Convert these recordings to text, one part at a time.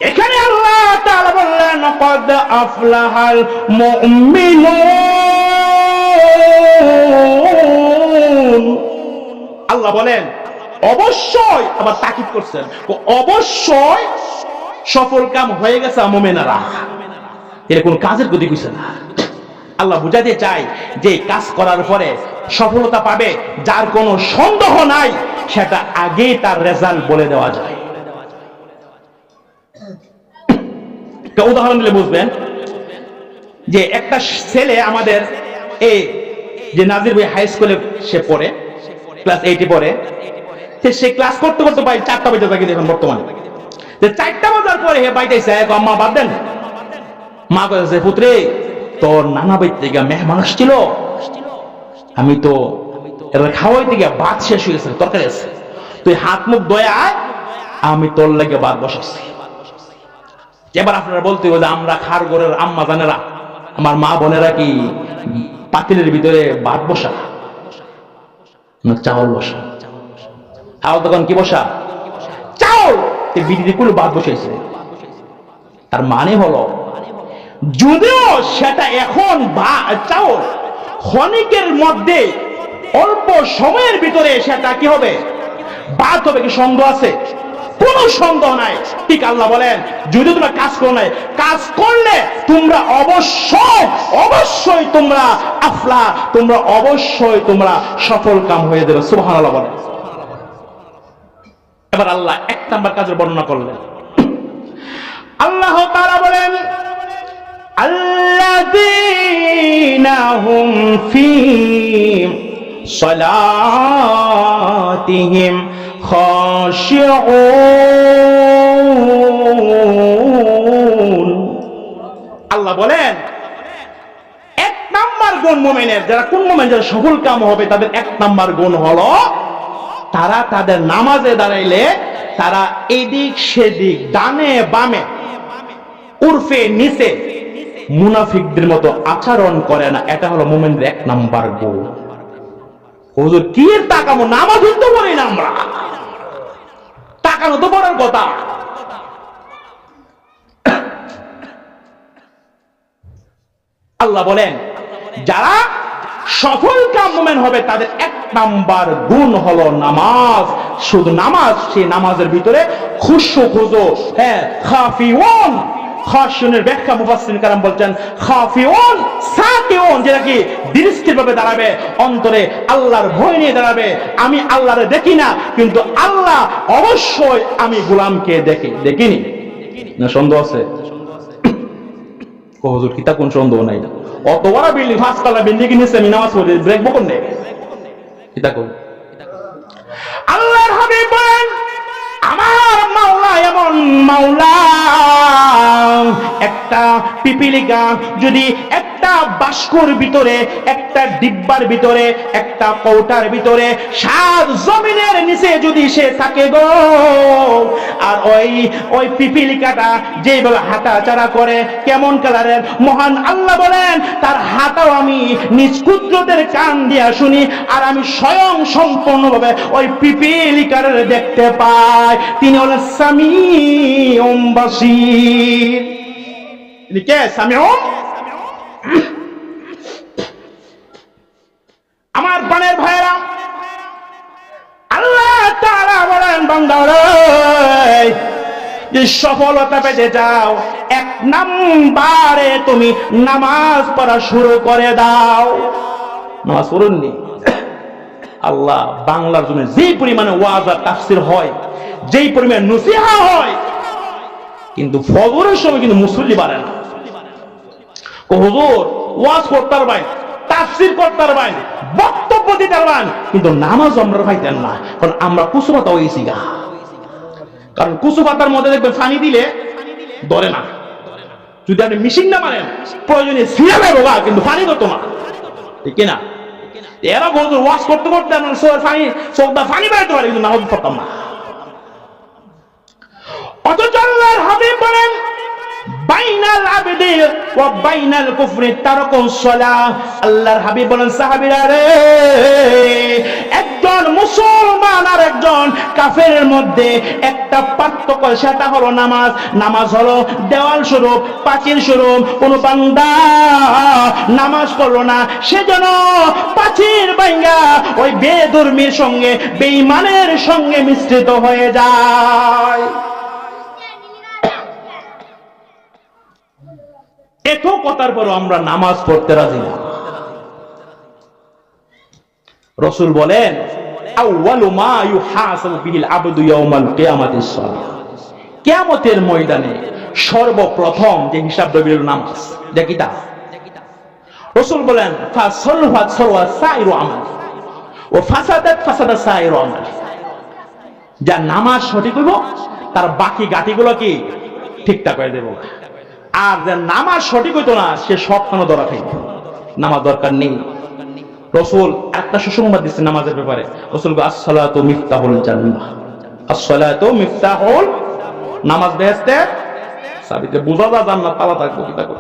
এখানে আল্লাহ তাআলা বললেন ক্বাদ আফলাহাল মুমিনুন। আল্লাহ বলেন অবশ্যই, আবার তাকিদ করছেন, অবশ্যই সফল কাম হয়ে গেছে মুমিনেরা। এটা কোন কাজের গতি কইছে না। আল্লাহ বুঝাতে চায় যে কাজ করার পরে সফলতা পাবে, যার কোনো সন্দেহ নাই, সেটা আগেই তার রেজাল্ট বলে দেওয়া যায়। উদাহরণ দিলে বুঝবেন যে একটা ছেলে আমাদের এই যে নাজির ভাই হাই স্কুলে সে পড়ে, ক্লাস 8 পড়ে, সে ক্লাস করতে করতে ভাই 4টা বাজে থাকে এখন বর্তমানে। 4টা বাজার পরে হে বাইতেছে, আম্মা বাদ দেন। মা কইছে, পুত্রে তোর নানা বাড়ি থেকে মেহমান আসছিল, আমি তো এরা খাওয়াইতে গিয়ে ভাত শেষ হয়ে গেছে, তরকারি আছে, তুই হাত মুখ ধুয়ে আয়, আমি তোর লাগে ভাত বসাচ্ছি। এবার আপনারা বলতে হবে যে আমরা খার ঘরের আম্মা জানেরা, আমার মা বোনেরা কি পাতিলের ভিতরে ভাত বসা না চাউল বসা? তাও তখন কি বসা? চাউল। বিদিতে কোনো ভাত বসাইছে। তার মানে হলো যদিও সেটা এখন চাউল, ক্ষণিকের মধ্যে অল্প সময়ের ভিতরে সেটা কি হবে? ভাত হবে। কি সন্দেহ আছে? কোনো সন্দেহ নাই। ঠিক আল্লাহ বলেন যদি তোমরা কাজ করো নাই, কাজ করলে তোমরা অবশ্যই অবশ্যই তোমরা আফলা, তোমরা অবশ্যই তোমরা সফল কাম হয়ে যাবে। সুবহানাল্লাহ বলেন। এবার আল্লাহ 1 নাম্বার কাজের বর্ণনা করলেন। আল্লাহ তাআলা বলেন আল্লাযীনা হুম ফী সালাতিহিম খাশিউন। আল্লাহ বলেন 1 নাম্বার গুণ মুমিনের, যারা কোন মুমিন যারা সফল কাম হবে তাদের 1 নাম্বার গুণ হলো তারা তাদের নামাজে দাঁড়াইলে তারা এদিক সেদিক ডানে বামে উর্ফে নিচে মুনাফিকদের মতো আচরণ করে না। এটা হলো মুমিনের 1 নাম্বার গুণ। হুজুর কি এর তাকামো? নামাজ তো পড়ি না আমরা, তাকানো তো বড় কথা। আল্লাহ বলেন যারা সফল কাম মুমিন হবে তাদের 1 নাম্বার গুণ হলো নামাজ। শুধু নামাজ, সেই নামাজের ভিতরে খুশু খুজু, খাফিউন। খাশিউনের ব্যাখ্যা মুফাসসিরিন کرام বলছেন খাফিউন সাকিউন, যেটা কি দৃষ্টিভাবে দাঁড়াবে, অন্তরে আল্লাহর ভয় নিয়ে দাঁড়াবে। আমি আল্লাহরে দেখি না, কিন্তু আল্লাহ অবশ্যই আমি গোলামকে দেখি। দেখিনি না? সন্দেহ আছে? হুজুর কিতা কোন সন্দেহ নাই? অত বড় বিল্ডিং, 5 তলা বিল্ডিং এর নিচে আমি নামাজ পড়ি, ব্রেক বকন নেই। কিতা কোন? আল্লাহর হাবিব বলেন আমার মাওলা এমন মাওলা, একটা পিপিলিকা যদি একটা বাস্কর ভিতরে, একটা ডিব্বার ভিতরে, একটা কৌটার ভিতরে 7 জমিনের নিচে যদি সে থাকে গো, আর ওই পিপিলিকাটা যেভাবে হাঁটাচলা করে কেমন কালারের, মহান আল্লাহ বলেন তার হাঁটাও আমি নিজ কুদরতের কান দিয়া শুনি, আর আমি স্বয়ং সম্পূর্ণভাবে ওই পিপিলিকার দেখতে পাই। তিনি হলেন সামিউম বাসীর। তিনি কে? সামিউম। আমার প্রাণের ভাইয়েরা, আল্লাহ তাআলা বলেন বান্দারে যে সফলতা পেতে যাও 1 নাম্বারে তুমি নামাজ পড়া শুরু করে দাও। নামাজ পড়ুননি? আল্লাহ বাংলার জন্য যেই পরিমাণে ওয়াজ আর তাফসীর হয়, যেই পরিমাণে নসিহা হয়, কিন্তু ফজরের সময় কিন্তু মুসল্লি বাড়ে না। হুজুর ওয়াজ করতে পারবেন, তাফসীর করতে পারবেন, বক্তব্য দিতে পারবেন, কিন্তু নামাজ আমরা পাইতেন না। কারণ আমরা কুসুপাতা হয়েছি গা। কারণ কুসুপাতার মধ্যে দেখবেন পানি দিলে ধরে না। যদি আপনি মিশিং না মারেন প্রয়োজনে সিরামে রোগা, কিন্তু পানি ধরতো না। ঠিক না? এরা হুজুর ওয়াজ করতে করতে আমরা পানি বেরোতে পারি, কিন্তু নামাজ পড়তাম না। অথচ আল্লাহর হাবিব বলেন বাইনাল আবদি ওয়া বাইনাল কুফরি তারকুস সালাহ। আল্লাহর হাবিব বলেন সাহাবীরা রে, একজন মুসলমান আর একজন কাফেরের মধ্যে একটা পার্থক্য, সেটা হলো নামাজ। নামাজ হলো দেওয়াল স্বরূপ, প্রাচীর স্বরূপ। কোন বান্দা নামাজ পড়লো না, সেজন্য প্রাচীর ভাঙা ওই বেধর্মীর সঙ্গে, বেঈমানের সঙ্গে মিশ্রিত হয়ে যায়। এত কথার পরও আমরা নামাজ পড়তে রাজি না। রাসূল বলেন, আউয়ালু মা ইউহাসাবু বিহিল আবদু ইয়াউমাল কিয়ামাতিস সালাহ। কিয়ামতের ময়দানে সর্বপ্রথম যে হিসাব দেবে নামাজ। দেখিতা রাসূল বলেন, ফাসালহাত সাওয়া সাইরু আমাল ও ফাসাদাত ফাসাদা সাইরু আমাল। যা নামাজ সঠিক হইব তার বাকি গাটিগুলো কি ঠিকঠাক করে দেব, আর যে নামাজ সঠিক হইতো না সে সব কেন ধরা খাইব, নামাজ দরকার নেই। রাসূল একটা সুসংবাদ দিচ্ছেন নামাজের ব্যাপারে। রাসূল বলেন, আসসালাতু মিফতাহুল জান্নাহ। আসসালাতু মিফতাহুল, নামাজ বেহেশতের চাবিতে। বুঝা যায় জান্নাত তালা থাকবো কি থাকবো।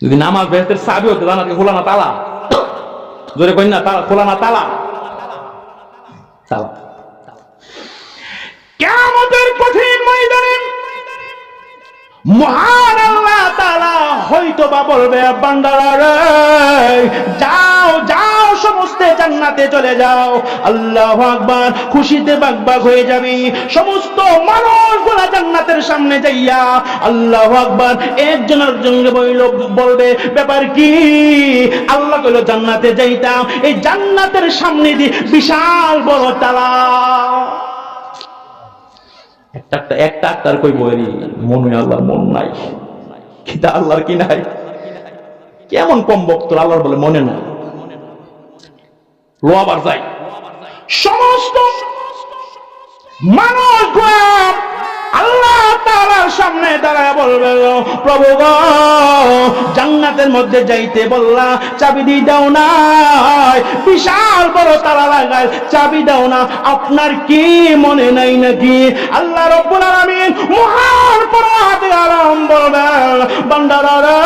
যদি নামাজ বেহেশতের চাবি হতো, জান্নাতে খোলা না তালা, জোরে কই না, তালা খোলা না তালা, তালা। কিয়ামতের কঠিন ময়দানে মহান আল্লাহ তাআলা হয়তো বা বলবে, বান্দারা রে যাও যাও, সমস্ত জান্নাতে চলে যাও। আল্লাহু আকবার, খুশিতে বাগবাগ হয়ে যাবে। সমস্ত মানুষগুলা জান্নাতের সামনে যাইয়া আল্লাহু আকবার একজন আরেকজনকে বলবে, ব্যাপার কি? আল্লাহ কইল জান্নাতে যাইতাম, এই জান্নাতের সামনে দিয়ে বিশাল বড় তালা। একটা আক্তার কই বইরি মনে আল্লাহর মন নাই, কিতা আল্লাহর কি নাই? কেমন কম বক্তর আল্লাহর বলে মনে নাই, লোয়াবার যাই। সমস্ত মানুষ আল্লাহ তাআলার সামনে দাঁড়ায় বলবে, প্রভু গো, জান্নাতের মধ্যে যাইতে বললা, চাবি দিয়ে দাও না, বিশাল বড় তালা লাগায়, চাবি দাও না, আপনার কি মনে নাই নাকি? আল্লাহ রাব্বুল আলামিন মহান পরওয়ারদিগার আলম বলবেন, বান্দারা রে,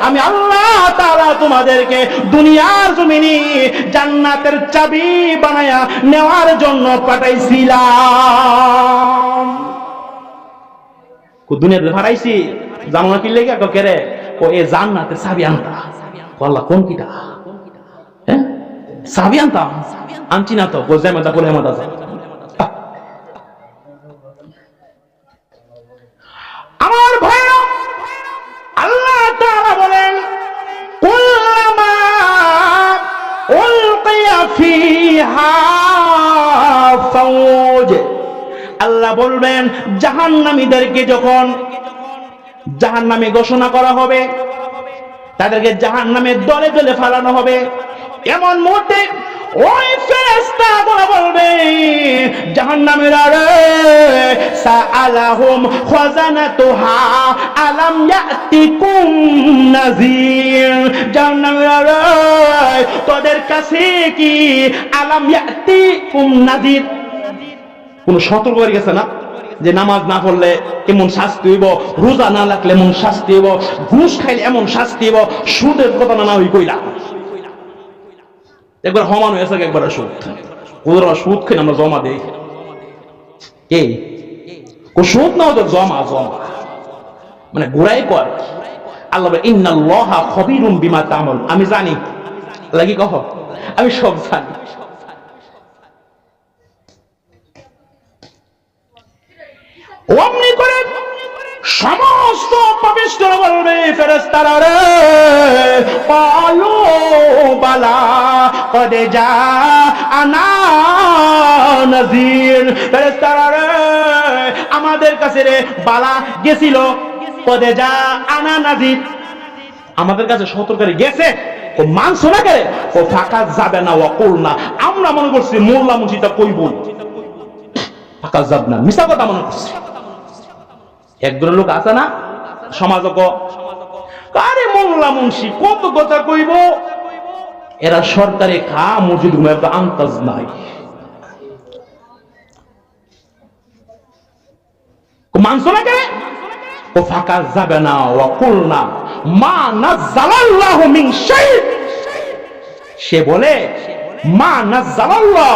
আমি আল্লাহ তাআলা তোমাদেরকে দুনিয়ার জমিনে জান্নাতের চাবি বানায়া নেওয়ার জন্য পাঠাইছিলাম। দুনিয়াতে ভাড়াইছি, জানো না কি লেগে কেরে? ও এ জান্নাতের চাবি আনতা। আল্লাহ কোন কিটা? হ্যাঁ, চাবি আনতাম, আনছি না তো। গোজাইমাদা বলে আমাদা আমার ভাই, আল্লাহ তাআলা বলেন, কুল্লামা উলকিয়া ফিহা ফাওজ। আল্লাহ বলবেন, জাহান্নামীদেরকে যখন জাহান্নামে ঘোষণা করা হবে, তাদেরকে জাহান্নামের দলে দলে ফেলানো হবে, এমন মুহূর্তে ওই ফেরেশতাগুলো বলবে, জাহান্নামীরা রে, সাআলাহুম খাজানাতুহা আলাম ইয়াতিকুম নাযীর। জাহান্নামীরা রে, তোদের কাছে কি আলাম ইয়াতিকুম নাযীর, কোন সতর্ক হয়ে গেছে না? যে নামাজ না পড়লে এমন শাস্তি হইব, রোজা না রাখলে এমন শাস্তি হইব, ঘুষ খাইলে এমন শাস্তি হইব, সুদের কথা না হই কইলা। একবার হমান হয়েছে, একবার সুদ। ওরা সুদ খাই আমরা জমা দেই, কে সুদ না, ওদের জমা জমা মানে ঘুরাই কর। আল্লাহ বলে, ইন্নাল্লাহা খবীরুম বিমা তা'মালুন। আমি জানি, লাগি কহ, আমি সব জানি। অমনি করে সমস্ত পাপিষ্ঠরা বলবে, ফেরেশতারা রে, ক্বালু বালা ক্বাদ জাআনা নাযীর। ফেরেশতারা রে, আমাদের কাছে রে বালা গেছিল, ক্বাদ জাআনা নাযীর, আমাদের কাছে সতর্ককারী গেছে। ও মানছো না করে, ও ফাঁকা যাবে না, ও কুলনা, আমরা মনে করছি মোল্লা মুন্সিটা কইবই, ফাঁকা যাব না, মিছা কথা মনে করছি। একদলের লোক আছে না সমাজ, আরে মোল্লা মুন্সি কত কথা কইব, এরা সরকারি খা মসজিদ ঘুমায়, আন্তাজ নাই। মানছো না কে? ও ফাঁকা যাবে না, ওয়া কুলনা মা নাযালাল্লাহু মিন শাই। সে বলে, মা নাযালাল্লাহ,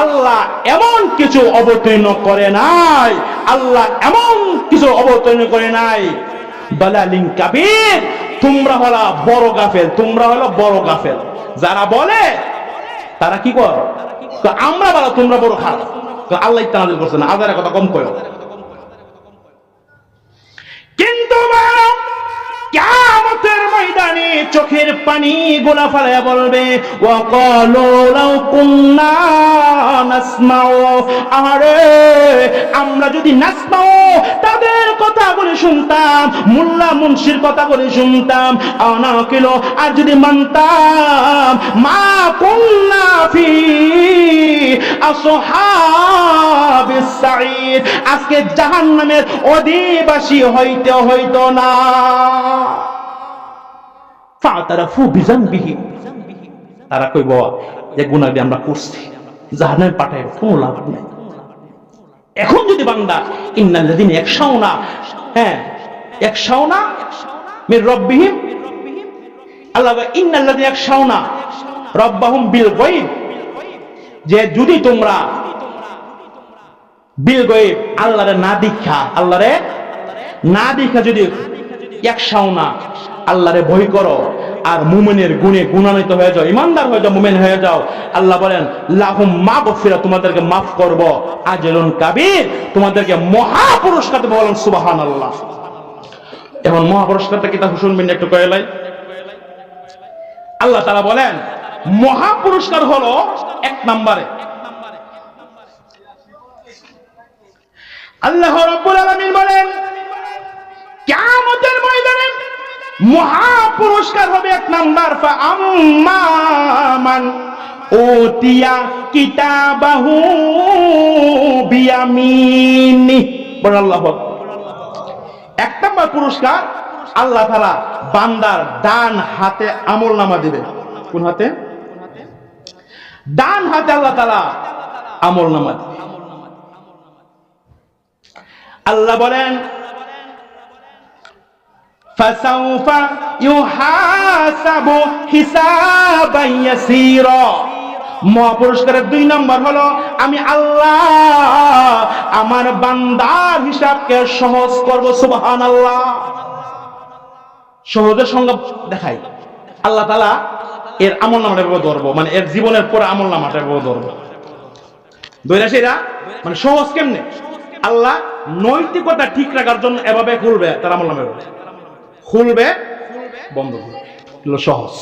আল্লাহ এমন কিছু অবতীর্ণ করে নাই, আল্লাহ এমন কিছু অবতীর্ণ করে নাই। দালালিন কাবীর, তোমরা হলো বড় গাফেল, তোমরা হলো বড় গাফেল। যারা বলে তারা কি করে, আমরা বলো তোমরা বড় খারাপ, আল্লাহ তানাজিল করছে না, আজারের কথা কম কয়ো। কিন্তু কিয়ামতের ময়দানে চোখের পানি গোলা ফালায়া বলবে, ওয়াকালু লাউ কুন্না নাসমাউ, আরে আমরা যদি নাসমাউ তাদের কথা বলে শুনতাম, মোল্লা মুন্সির কথা বলে শুনতাম, আনাকিলো আর যদি মানতাম, মা কুন্না ফি আসহাবিস সাঈর, আজকে জাহান্নামের অধিবাসী হইতো না। ফাতারাফু বিযানবিহিম, তারা কইব যে গুনাহ দিয়ে আমরা করছি, জাহান্নামে পাঠায় কোনো লাভ নাই। এখন যদি বান্দা ইন্নাল্লাযিনা ইয়াখশাউনা, ইয়াখশাউনা মির রাব্বিহিম, আল্লাহ ইন্নাল্লাযিনা ইয়াখশাউনা রাব্বাহুম বিল গায়ব, যে যদি তোমরা বিল গায়ব আল্লাহরে না দেখা, আল্লাহরে না দেখা যদি ইয়াখশাউনা আল্লাহরে ভয় করো আর মুমিনের গুণে গুণান্বিত হয়ে যাও, ইমানদার হয়ে যাও, মুমিন হয়ে যাও, আল্লাহ বলেন লাহুম মাগফিরা, তোমাদেরকে মাফ করব, আজরুন কাবীর, তোমাদেরকে মহা পুরস্কার দেব। বলেন সুবহানাল্লাহ। এখন মহা পুরস্কারটা কি তা শুনবেন একটু কয়লাই। আল্লাহ তাআলা বলেন মহা পুরস্কার হলো এক নম্বরে আল্লাহ রাব্বুল আলামিন বলেন কিয়ামতের ময়দানে মহা পুরস্কার হবে এক নাম্বার, ফাআম্মা মান উতিয়া কিতাবাহু বিয়ামিনি, বলেন আল্লাহু আকবার। এক নাম্বার পুরস্কার আল্লাহ তাআলা বান্দার ডান হাতে আমলনামা দিবে। কোন হাতে? ডান হাতে আল্লাহ তাআলা আমলনামা দিবে। আল্লাহ বলেন ফাসাউফা ইউহাসাবু হিসাবান ইয়াসীরা, মহাপুরস্কারের দুই নম্বর হলো আমি আল্লাহ আমার বান্দার হিসাবকে সহজ করব। সুবহানাল্লাহ। সহজের সংজ্ঞা দেখাই, আল্লাহ তাআলা এর আমলনামাটা ধরবো, মানে এর জীবনের পরে আমলনামাটা ধরবো। দৈরাশীরা মানে সহজ কেমনে, আল্লাহ নৈতিকতা ঠিক রাখার জন্য এভাবে খুলবে, তার আমলনামা খুলবে বন্ধ করবে, সহজ।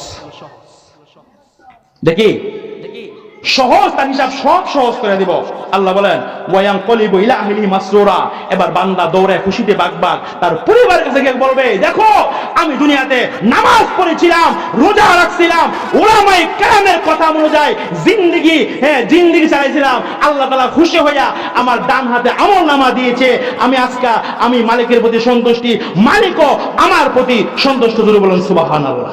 দেখি সহজ, তার হিসাব সব সহজ করে দিব। আল্লাহ বলেন ওয়ায়ানকলিবু ইলা আহলিহি মাসরুরা, এবার বান্দা দৌড়ে খুশিতে বাগবাগ তার পরিবারের কাছে গিয়ে বলবে দেখো আমি দুনিয়াতে নামাজ পড়েছিলাম, রোজা রাখছিলাম, উলামায়ে কেরামের কথা অনুযায়ী জিন্দেগি চালাইছিলাম, আল্লাহ তাআলা খুশি হইয়া আমার ডান হাতে আমলনামা দিয়েছে, আমি মালিকের প্রতি সন্তুষ্টি, মালিকও আমার প্রতি সন্তুষ্ট। জোরে বলেন সুবহানাল্লাহ।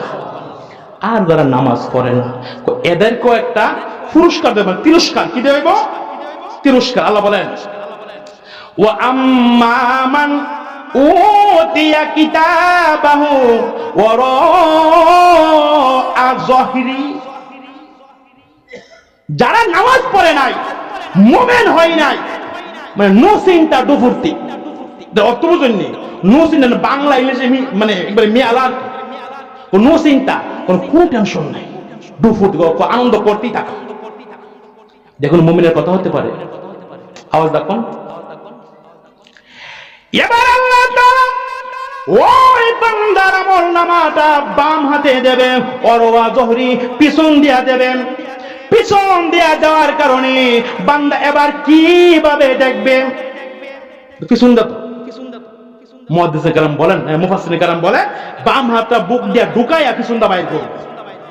আর যারা নামাজ পড়ে না এদেরকেও একটা পুরস্কার দেব, তিরস্কার। কি দেব? তিরস্কার। আল্লাহ বলেন ওয়া আম্মা মান উতিয়া কিতাবাহু ওয়ারাআ যাহরি, যারা নামাজ পড়ে নাই, মুমিন হয় নাই, মানে নো চিন্তা ডুফুর্তি, অর্থ বুঝেননি, নো চিন্তা বাংলা ইংলিশে মানে একবারে মেয়ালা, নো চিন্তা, কোনো টেনশন নাই, ডুফুর্তি আনন্দ করতেই থাকা। দেখুন মুমিনের কথা হতে পারে, আওয়াজ দেখুন। এবার আল্লাহ তাআলা ওই বান্দার আমলনামাটা বাম হাতে দেবে, ওয়ারাআ যাহরি পিছন দিয়া দেবেন। পিছন দিয়া দেওয়ার কারণে বান্দা এবার কিভাবে দেখবে? পিছন দাও, মুহাদ্দিসিনে কেরাম বলেন, মুফাসসিরিনে কেরাম বলে বাম হাতটা বুক দিয়া ঢুকাইয়া পিছন দা বাইর করবে,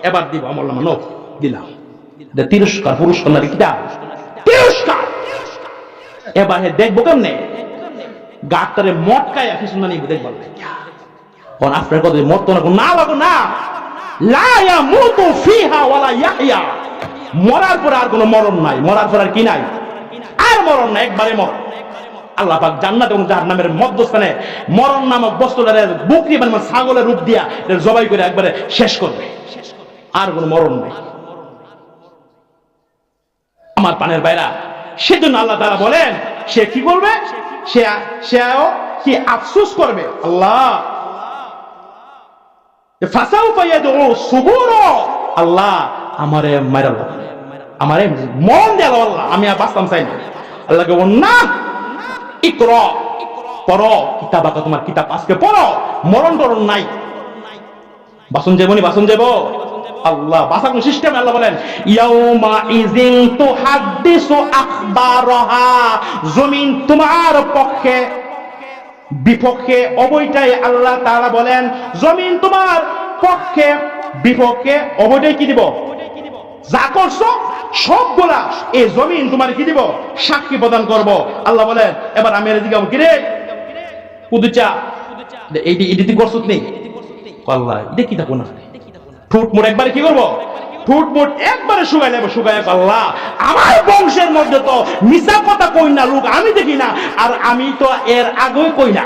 এবার দিব আমলনামা, নো দিলাম, তিরস্কার, পুরস্কার না কিটা তিরস্কার। এবার দেখবো কেমনে? গাটটারে মটকাইয়া পিছন দা নিয়ে দেখবো, কোন আপনার কথা মরতো না লাগো না, লা ইয়ামুতু ফিহা ওয়ালা ইয়াহইয়া, মরার পর আর কোনো মরণ নাই, মরার পর আর কি নাই, আর মরণ নাই, একবারে মরণ। আল্লাহ পাক জান্নাত এবং জাহান্নামের মধ্যস্থানে মরণ নামক বস্তুটারে বুকরি মানে ছাগলের রূপ দিয়া জবাই করে একবারে শেষ করবে, আর কোনো মরণ নাই। আমার পানের বাইরা, সেজন্য আল্লাহ তাআলা বলেন সে কি করবে, সেও কি আফসোস করবে। আল্লাহ ফাসাউফা ইয়াদউ সুবুরা, আল্লাহ আমারে মাইরাল, আমারে মন দেল, আল্লাহ আমি আর বাঁচতাম চাই না। আল্লাহকে বল না, ইকরা পড়ো কিতাবাকা, তোমার কিতাব আজকে পড়ো, মরণ টরণ নাই, বাসন যাবনি বাসন যাব। আল্লাহ বাসার সিস্টেম, আল্লাহ বলেন ইয়াউমা ইযিন তুহাদ্দিসু আখবারাহা, জমিন তোমার পক্ষে বিপক্ষে অবৈটাই, আল্লাহ তাআলা বলেন জমিন তোমার পক্ষে বিপক্ষে অবৈটাই কি দিব, যা করছো সবগুলা এই জমিন তোমার কি দিব, সাক্ষী প্রদান করব। আল্লাহ বলেন এবার আমি এদিকে কি রে কুদুচা এইটি এডিটিং করছত নেই, আল্লাহ এটা কি থাকো না, ঠোঁট মোট একবারে কি করবো, ঠোঁট মোট একবারে শুকাই নেবো, শুকাই। আল্লাহ আমার বংশের মধ্যে তো মিছা কথা কই না লোক আমি দেখি না, আর আমি তো এর আগেই কই না।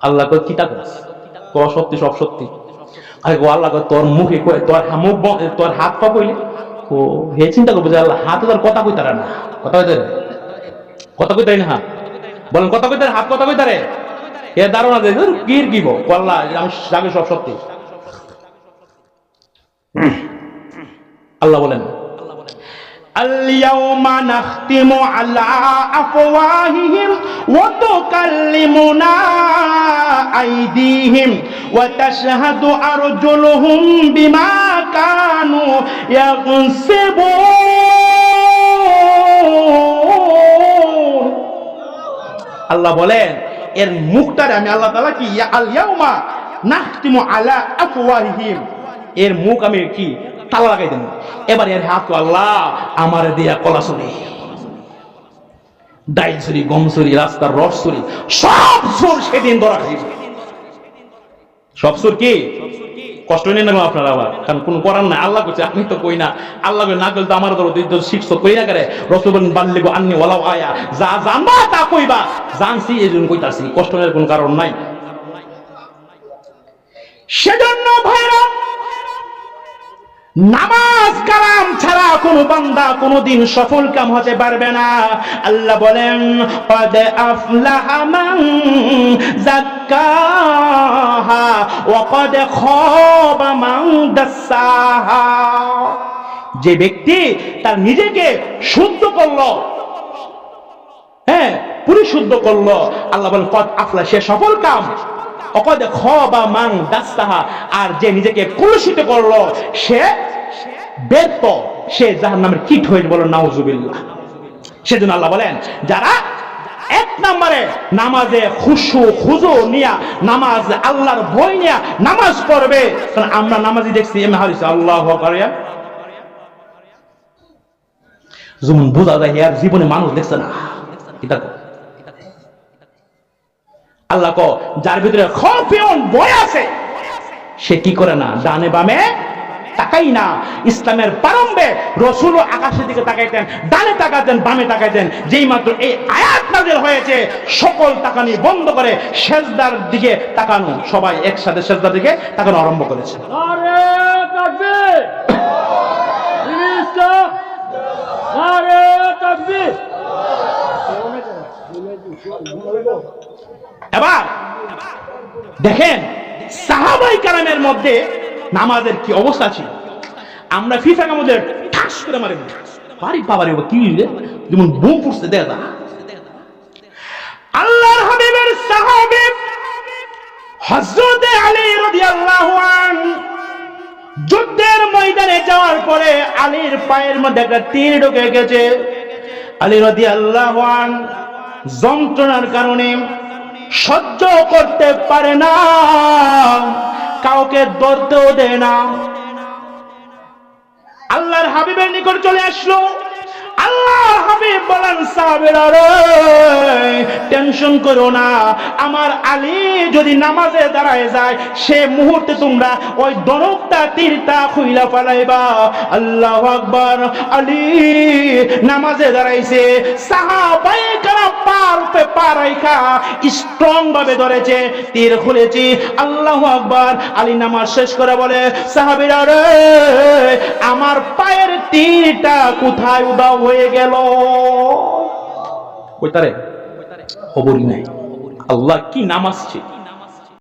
আল্লাহ কই কিতা করছ, তোর সত্যি সব সত্যি। আরে গো আল্লাহ কই তোর মুখে কই, তোর হাত পা কইলে ও হে চিন্তা করবো যে আল্লাহ হাতে তোর কথা কইতারা না, কথা কইতারে না, হাত বলেন কথা কইতারে, হাত কথা কইতারে, এ ধারণা দেয় কির কি গো আল্লাহ আমি জাগে সব সত্যি। আল্লাহ বলেন আল-ইয়াওমা নাখতিমু আলা আফওয়াহিহিম ওয়া তুকাল্লিমুনা আইদিহিম ওয়া তাশহাদু আরজুলুহুম বিমা কানু ইয়াকসিবুন। আল্লাহ বলেন এর মুখটারে আমি আল্লাহ তাআলা কি আল-ইয়াওমা নাখতিমু আলা আফওয়াহিহিম, এর মুখ আমি কি তালা লাগাই দেন। এবার এর হাত আল্লাহ আমার দিয়া কলা চুরি, ডাইল চুরি, গম চুরি, রাস্তার রস চুরি, সব চোর সেদিন ধরা খাইবে। সব চোর কি কষ্ট নেই না আপনারা আবার, কারণ কোন করার নাই। আল্লাহ কইছে আপনি তো কই না, আল্লাহ কই না কইলে তো আমার ধরো শিখছো কই না করে, রাসূল বলেন বাল্লিগু আন্নী ওয়ালাউ আয়া, যা জানবা তা কইবা, জানছি এজন্য কইতাছি, কষ্ট নেই কোনো কারণ নাই। সেজন্য ভাইরা নামাজ কালাম ছাড়া কোন বান্দা কোনদিন সফল কাম হতে পারবে না। আল্লাহ বলেন ক্বাদ আফলাহা মান যাক্কাহা ওয়া ক্বাদ খাবা মান দাসসাহা, যে ব্যক্তি তার নিজেকে শুদ্ধ করলো, হ্যাঁ পরিশুদ্ধ করলো, আল্লাহ বলেন ক্বাদ আফলাহা, সে সফল কাম, অকদ খাবা মান দাসসাহা, আর যে নিজেকে কলুষিত করলো সে ব্যর্থ, সে জাহান্নামের কীট হয়ে বলো নাউজুবিল্লাহ। সেজন্য আল্লাহ বলেন যারা এক নম্বরে নামাজে খুশু খুজু নিয়া, নামাজ আল্লাহর ভয় নিয়া নামাজ পড়বে, কারণ আমরা নামাজি দেখছি এমনি হাদিস আল্লাহু আকবার যেমন বোঝা যায় আর জীবনে মানুষ দেখছে না। এটা আল্লাহ কো যার ভিতরে খৌফিয়ন ভয় আছে সে কি করে না, ডানে বামে তাকাই না। ইসলামের প্রারম্ভে রাসূল আকাশের দিকে তাকাইতেন, ডানে তাকাতেন, বামে তাকাইতেন। যেই মাত্র এই আয়াত নাযিল হয়েছে সকল তাকানি বন্ধ করে সেজদার দিকে তাকানো, সবাই একসাথে সেজদার দিকে তাকানো আরম্ভ করেছে। নারে তাকবীর, ইসলাম নারে তাকবীর। এবার দেখেন সাহাবায়ে কেরামের মধ্যে নামাজের কি অবস্থা ছিল। আমরা ফিফার মধ্যে ঠাস করে মারি, বাড়ি বাবারে কি যেমন বুম ফুটছে দেখা। আল্লাহর হাবিবের সাহাবী হযরত আলী রাদিয়াল্লাহু আনহু যুদ্ধের ময়দানে যাওয়ার পরে আলীর পায়ের মধ্যে একটা তীর ঢুকে গেছে। আলী রাদিয়াল্লাহু আনহু যন্ত্রণার কারণে সহ্য করতে পারে না, কাউকে ধরতেও দেয় না। আল্লাহর হাবিবের নিকট চলে আসলো। আল্লাহর হাবিব বলে বলেন সাহাবীরা রে টেনশন করো না, আমার আলী যদি নামাজে দাঁড়ায় যায় সে মুহূর্তে তোমরা ওই দনকটা তীরটা খুইলা ফেলাইবা। আল্লাহু আকবার। আলী নামাজে দাঁড়াইছে, সাহাবায়ে কেরাম পার রাইখা স্ট্রং ভাবে ধরেছে, তীর খুলেছি। আল্লাহু আকবার। আলী নামাজ শেষ করে বলে সাহাবীরা রে আমার পায়ের তীরটা কোথায় উধাও হয়ে গেল? কইতারে খবরই নাই। আল্লাহ কি নামাজ ছিল।